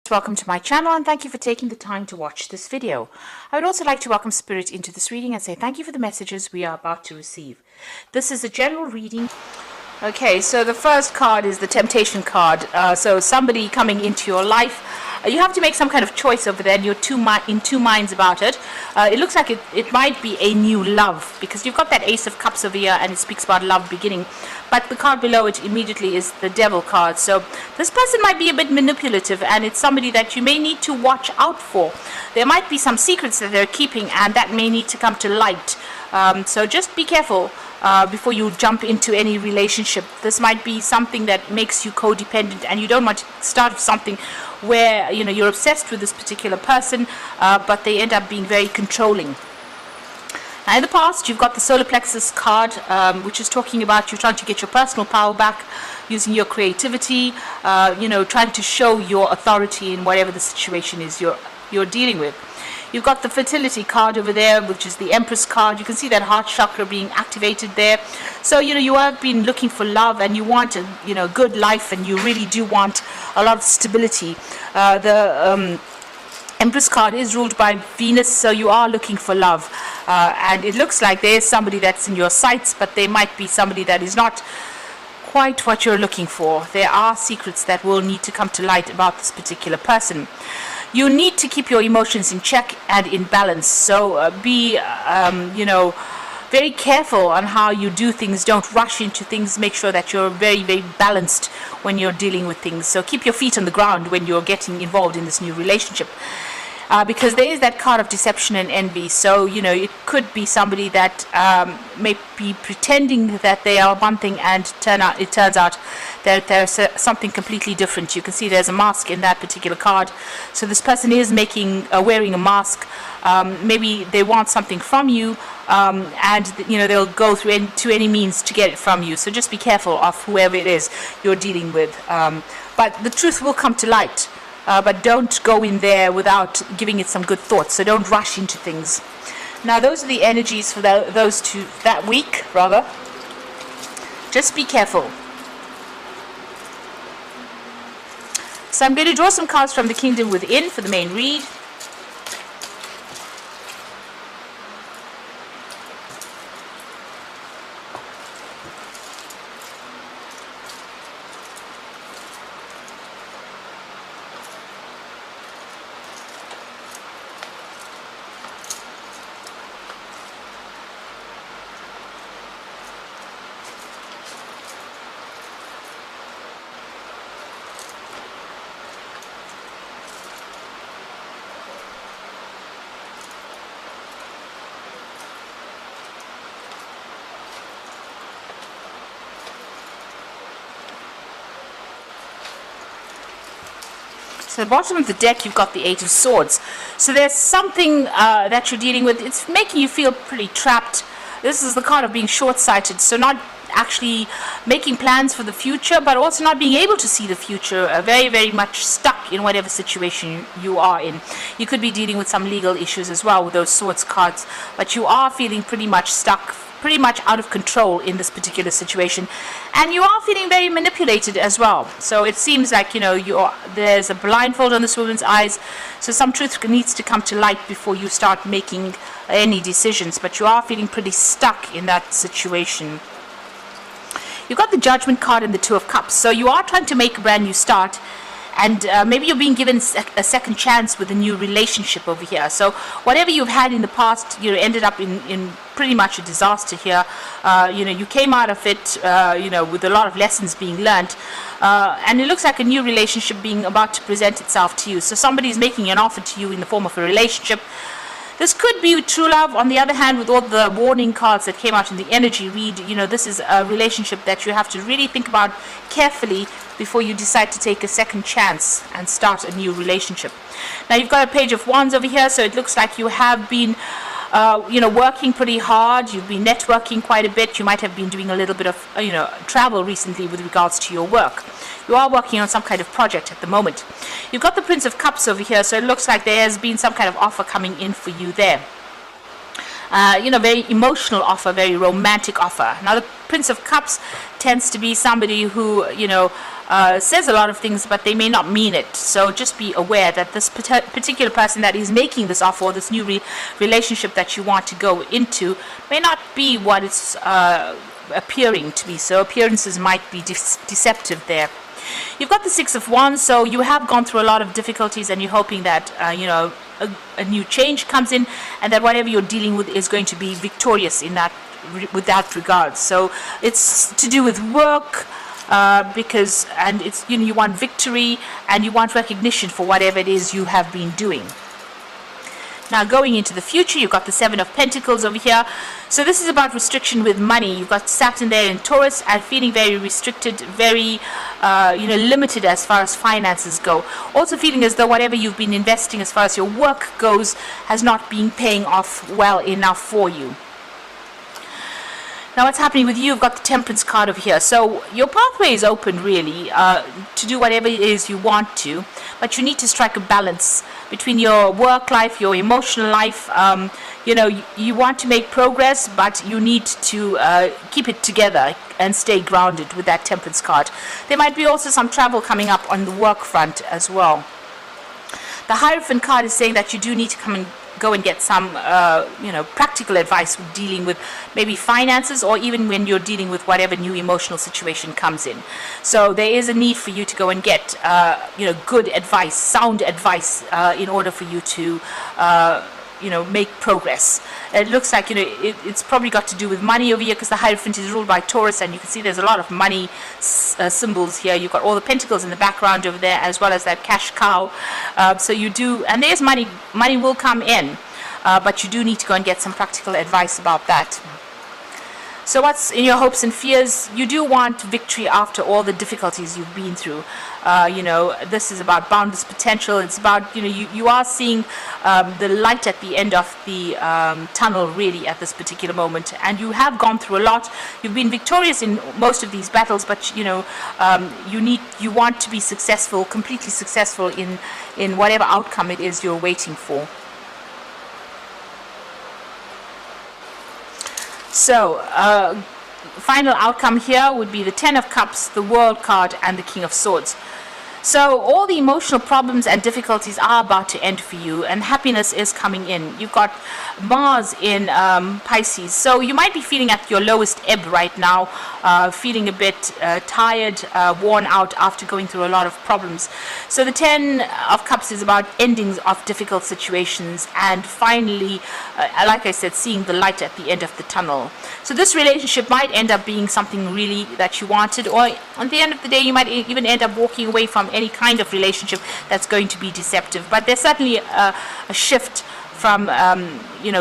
Welcome to my channel and thank you for taking the time to watch this video. I would also like to welcome Spirit into this reading and say thank you for the messages we are about to receive. This is a general reading. Okay, so the first card is the Temptation card. So somebody coming into your life. You have to make some kind of choice over there and you're in two minds about it. It looks like it might be a new love because you've got that Ace of Cups over here and it speaks about love beginning. But the card below it immediately is the Devil card. So this person might be a bit manipulative and it's somebody that you may need to watch out for. There might be some secrets that they're keeping and that may need to come to light. So just be careful before you jump into any relationship. This might be something that makes you codependent and you don't want to start something where you're obsessed with this particular person, but they end up being very controlling. Now in the past you've got the Solar Plexus card, which is talking about you trying to get your personal power back using your creativity, trying to show your authority in whatever the situation is you're dealing with. You've got the Fertility card over there, which is the Empress card. You can see that heart chakra being activated there. So, you have been looking for love and you want a good life and you really do want a lot of stability. The Empress card is ruled by Venus, so you are looking for love. And it looks like there's somebody that's in your sights, but there might be somebody that is not quite what you're looking for. There are secrets that will need to come to light about this particular person. You need to keep your emotions in check and in balance. So be, very careful on how you do things. Don't rush into things. Make sure that you're very, very balanced when you're dealing with things. So keep your feet on the ground when you're getting involved in this new relationship. Because there is that card of deception and envy. So, it could be somebody that may be pretending that they are one thing and it turns out that there's something completely different. You can see there's a mask in that particular card. So this person is wearing a mask. Maybe they want something from you and, they'll go to any means to get it from you. So just be careful of whoever it is you're dealing with. But the truth will come to light. But don't go in there without giving it some good thought. So don't rush into things. Now those are the energies for that week, rather. Just be careful. So I'm going to draw some cards from the Kingdom Within for the main read. So at the bottom of the deck, you've got the Eight of Swords. So there's something that you're dealing with. It's making you feel pretty trapped. This is the card of being short-sighted. So not actually making plans for the future, but also not being able to see the future. Very, very much stuck in whatever situation you are in. You could be dealing with some legal issues as well with those Swords cards. But you are feeling pretty much stuck, pretty much out of control in this particular situation, and you are feeling very manipulated as well. So it seems like there's a blindfold on this woman's eyes, so some truth needs to come to light before you start making any decisions, but you are feeling pretty stuck in that situation. You've got the Judgment card and the Two of Cups, so you are trying to make a brand new start. And maybe you're being given a second chance with a new relationship over here. So whatever you've had in the past, ended up in pretty much a disaster here. You came out of it, with a lot of lessons being learned. And it looks like a new relationship being about to present itself to you. So somebody's making an offer to you in the form of a relationship. This could be true love. On the other hand, with all the warning cards that came out in the energy read, this is a relationship that you have to really think about carefully before you decide to take a second chance and start a new relationship. Now you've got a Page of Wands over here, so it looks like you have been working pretty hard. You've been networking quite a bit. You might have been doing a little bit of travel recently with regards to your work. You are working on some kind of project at the moment. You've got the Prince of Cups over here, so it looks like there has been some kind of offer coming in for you there. Very emotional offer, very romantic offer. Now the Prince of Cups tends to be somebody who, says a lot of things, but they may not mean it. So just be aware that this particular person that is making this offer, or this new relationship that you want to go into, may not be what it's appearing to be. So appearances might be deceptive there. You've got the Six of Wands, so you have gone through a lot of difficulties, and you're hoping that a new change comes in, and that whatever you're dealing with is going to be victorious in that with that regard. So it's to do with work, because it's you want victory and you want recognition for whatever it is you have been doing. Now going into the future, you've got the Seven of Pentacles over here. So this is about restriction with money. You've got Saturn there in Taurus, and feeling very restricted, very limited as far as finances go. Also feeling as though whatever you've been investing as far as your work goes has not been paying off well enough for you. Now what's happening with you? You've got the Temperance card over here. So your pathway is open really to do whatever it is you want to, but you need to strike a balance between your work life, your emotional life. You want to make progress, but you need to keep it together and stay grounded with that Temperance card. There might be also some travel coming up on the work front as well. The Hierophant card is saying that you do need to go and get some practical advice with dealing with maybe finances, or even when you're dealing with whatever new emotional situation comes in. So there is a need for you to go and get good advice, sound advice, in order for you to make progress. It looks like it's probably got to do with money over here, because the Hierophant is ruled by Taurus, and you can see there's a lot of money symbols here. You've got all the pentacles in the background over there, as well as that cash cow. So you do, and there's money will come in, but you do need to go and get some practical advice about that. So what's in your hopes and fears? You do want victory after all the difficulties you've been through. This is about boundless potential. It's about, you are seeing the light at the end of the tunnel really at this particular moment. And you have gone through a lot. You've been victorious in most of these battles, but you want to be successful, completely successful in whatever outcome it is you're waiting for. So, final outcome here would be the Ten of Cups, the World card, and the King of Swords. So all the emotional problems and difficulties are about to end for you, and happiness is coming in. You've got Mars in Pisces, so you might be feeling at your lowest ebb right now, feeling a bit tired, worn out after going through a lot of problems. So the Ten of Cups is about endings of difficult situations, and finally, like I said, seeing the light at the end of the tunnel. So this relationship might end up being something really that you wanted, or at the end of the day you might even end up walking away from any kind of relationship that's going to be deceptive. But there's certainly a shift from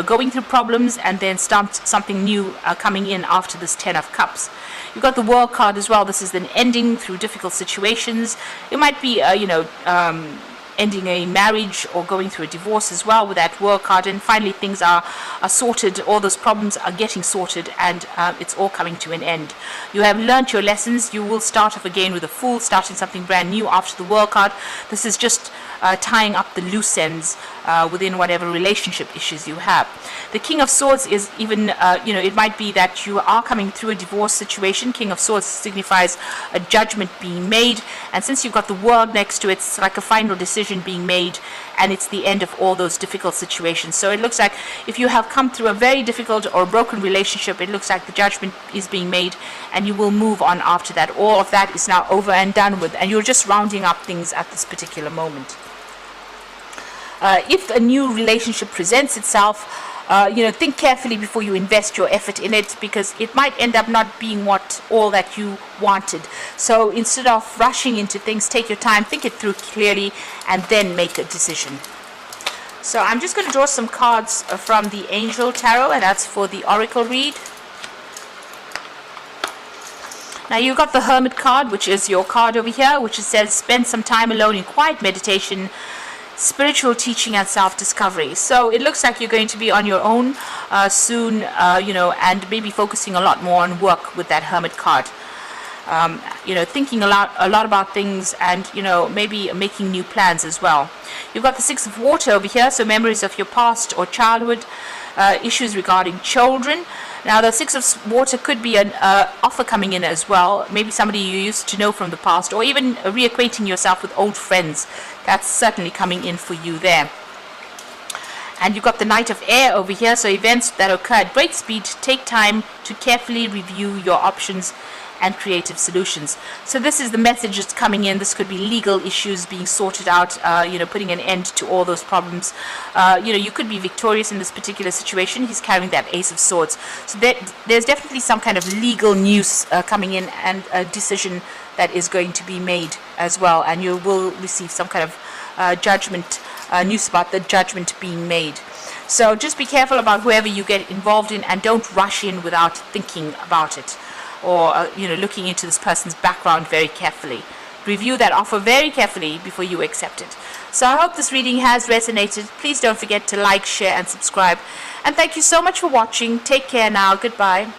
going through problems and then something new coming in after this Ten of Cups. You've got the World card as well. This is an ending through difficult situations. It might be ending a marriage or going through a divorce as well with that World card, and finally things are sorted. All those problems are getting sorted, and it's all coming to an end. You have learnt your lessons. You will start off again with a Fool, starting something brand new after the World card. This is just tying up the loose ends within whatever relationship issues you have. The King of Swords is even, it might be that you are coming through a divorce situation. King of Swords signifies a judgment being made, and since you've got the World next to it, it's like a final decision being made, and it's the end of all those difficult situations. So it looks like if you have come through a very difficult or broken relationship, it looks like the judgment is being made, and you will move on after that. All of that is now over and done with, and you're just rounding up things at this particular moment. If a new relationship presents itself, think carefully before you invest your effort in it, because it might end up not being all that you wanted. So instead of rushing into things, take your time, think it through clearly, and then make a decision. So I'm just going to draw some cards from the Angel Tarot, and that's for the Oracle read. Now you've got the Hermit card, which is your card over here, which says spend some time alone in quiet meditation, spiritual teaching, and self-discovery. So it looks like you're going to be on your own soon, and maybe focusing a lot more on work with that Hermit card. thinking a lot about things, and maybe making new plans as well. You've got the Six of Water over here, so memories of your past or childhood, issues regarding children. Now the Six of Water could be an offer coming in as well, maybe somebody you used to know from the past, or even reacquainting yourself with old friends. That's certainly coming in for you there. And you've got the Knight of Air over here, so events that occur at great speed. Take time to carefully review your options and creative solutions. So this is the message that's coming in. This could be legal issues being sorted out, putting an end to all those problems. You could be victorious in this particular situation. He's carrying that Ace of Swords. So there's definitely some kind of legal news coming in, and a decision that is going to be made as well. And you will receive some kind of judgment, news about the judgment being made. So just be careful about whoever you get involved in, and don't rush in without thinking about it, or looking into this person's background very carefully. Review that offer very carefully before you accept it. So I hope this reading has resonated. Please don't forget to like, share and subscribe. And thank you so much for watching. Take care now. Goodbye.